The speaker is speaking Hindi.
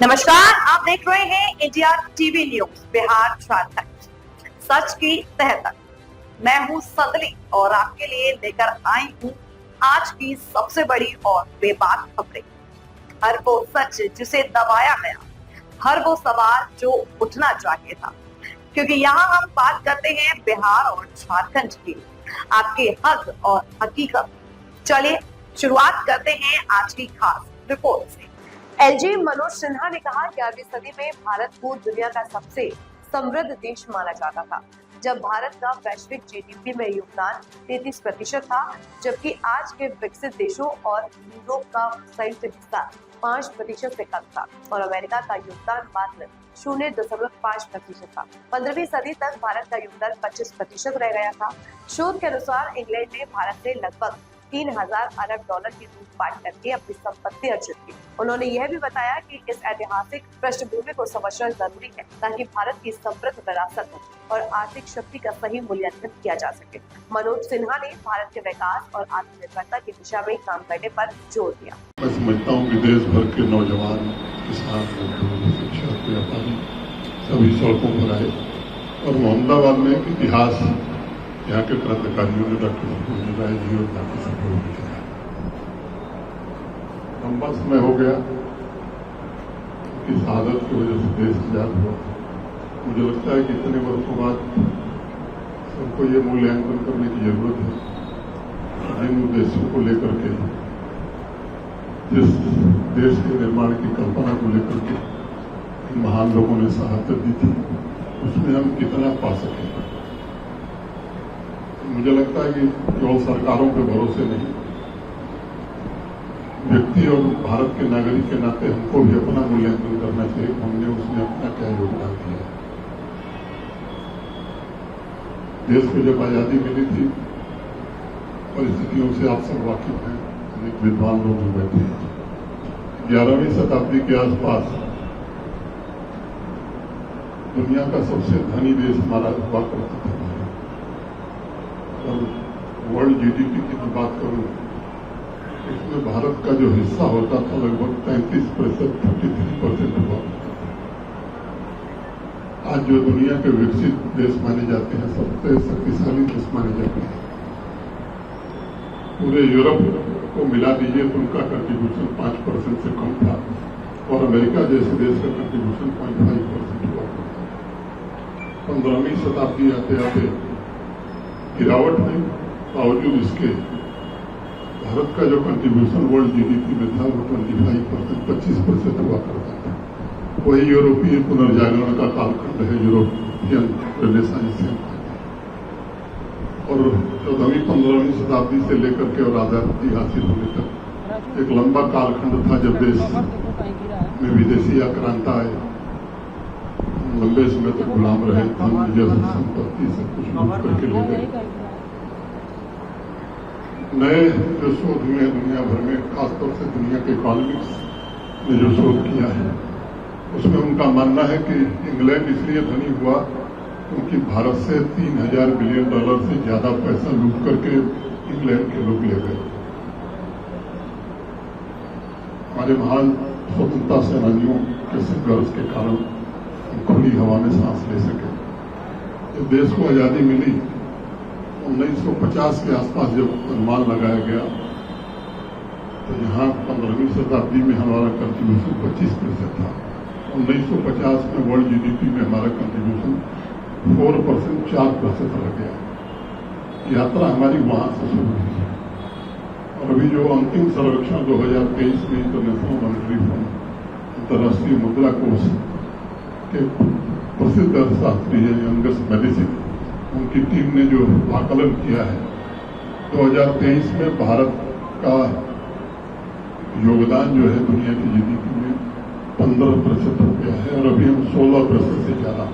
नमस्कार, आप देख रहे हैं India TV news Bihar Jharkhand सच की तह तक। मैं हूं सदली और आपके लिए लेकर आई हूं आज की सबसे बड़ी और बेबाक खबरें। हर वो सच जिसे दबाया गया, हर वो सवाल जो उठना चाहिए था, क्योंकि यहाँ हम बात करते हैं बिहार और झारखंड की, आपके हक और हकीकत। चलिए शुरुआत करते हैं आज की खास रिपोर्ट से। एलजी मनोज सिन्हा ने कहा कि 11वीं सदी में भारत को दुनिया का सबसे समृद्ध देश माना जाता था, जब भारत का वैश्विक जीडीपी में योगदान 33% था, जबकि आज के विकसित देशों और यूरोप का संयुक्त हिस्सा 5% से कम था और अमेरिका का योगदान मात्र 0.5% था। 15वीं सदी तक भारत का योगदान 25% रह गया था। शोध के अनुसार इंग्लैंड ने भारत से लगभग 3000 अरब डॉलर की लूटपाट करके अपनी संपत्ति अर्जित की। उन्होंने यह भी बताया कि इस ऐतिहासिक पृष्ठभूमि को समझना जरूरी है ताकि भारत की समृद्ध विरासत और आर्थिक शक्ति का सही मूल्यांकन किया जा सके। मनोज सिन्हा ने भारत के विकास और आत्मनिर्भरता की दिशा में काम करने पर जोर दिया। मैं समझता हूँ कि देश भर के नौजवान, किसान, शिक्षक, व्यापारी सभी सड़कों पर आए और मोहम्मदाबाद में एक इतिहास यहाँ के क्रांतिकारियों ने डॉक्टर राय जी और बाकी सब लोगों ने किया। लंबा समय हो गया कि शहादत की वजह से देश आजाद हुआ। मुझे लगता है कि इतने वर्षों बाद सबको ये मूल्यांकन करने की जरूरत है जिन उद्देश्यों को लेकर के, जिस देश के निर्माण की कल्पना को लेकर के महान लोगों ने शहादत दी थी, उसमें हम कितना पा सकें। मुझे लगता है कि केवल सरकारों के भरोसे नहीं, व्यक्ति और भारत के नागरिक के नाते हमको भी अपना मूल्यांकन करना चाहिए। हमने उसमें अपना क्या योगदान दिया। देश को जब आजादी मिली थी, परिस्थितियों से आप सब वाकिफ हैं, अनेक विद्वान लोग भी बैठे हैं। 11वीं शताब्दी के आसपास दुनिया का सबसे धनी देश हमारा हुआ करता था। और वर्ल्ड जीडीपी की मैं बात करूं, इसमें भारत का जो हिस्सा होता था लगभग 33% हुआ। आज जो दुनिया के विकसित देश माने जाते हैं, सबसे शक्तिशाली देश माने जाते हैं, पूरे यूरोप को मिला दीजिए तो उनका कंट्रीब्यूशन 5% से कम था और अमेरिका जैसे देश का कंट्रीब्यूशन 0.5% हुआ। 15वीं शताब्दी आते आते गिरावट में बावजूद इसके भारत का जो कंट्रीब्यूशन वर्ल्ड जीडीपी में था वो 25% हुआ करता था। वही यूरोपीय पुनर्जागरण का कालखंड है, यूरोपियन रेनेसांस। और 14वीं 15वीं शताब्दी से लेकर के और आजादी हासिल होने तक एक लंबा कालखंड था जब देश में विदेशी आक्रांता आए, लंबे समय तक गुलाम रहे, धन जैसे संपत्ति सब कुछ लूट करके ले गए। नए जो शोध हुए दुनिया भर में, खासतौर से दुनिया के इकोनॉमिक्स ने जो शोध किया है, उसमें उनका मानना है कि इंग्लैंड इसलिए धनी हुआ क्योंकि भारत से 3000 बिलियन डॉलर से ज्यादा पैसा लूट करके इंग्लैंड के लोग ले गए। हमारे महान स्वतंत्रता सेनानियों के संघर्ष के कारण खुली हवा में सांस ले सके। जब देश को आजादी मिली 1950 के आसपास जब अनुमान लगाया गया तो यहाँ 15वीं शताब्दी में हमारा कंट्रीब्यूशन 25% था। 1950 में वर्ल्ड जीडीपी में हमारा कंट्रीब्यूशन 4% रह गया। यात्रा हमारी वहां से शुरू हुई और अभी जो अंतिम सर्वेक्षण 2023 में इंटरनेशनल मॉनेटरी फंड, अंतर्राष्ट्रीय मुद्रा कोष के प्रसिद्ध अर्थशास्त्री है यंगस मेडिसिन, उनकी टीम ने जो आकलन किया है, 2023 में भारत का योगदान जो है दुनिया की जीडीपी में 15% हो गया है और अभी हम 16% से ज्यादा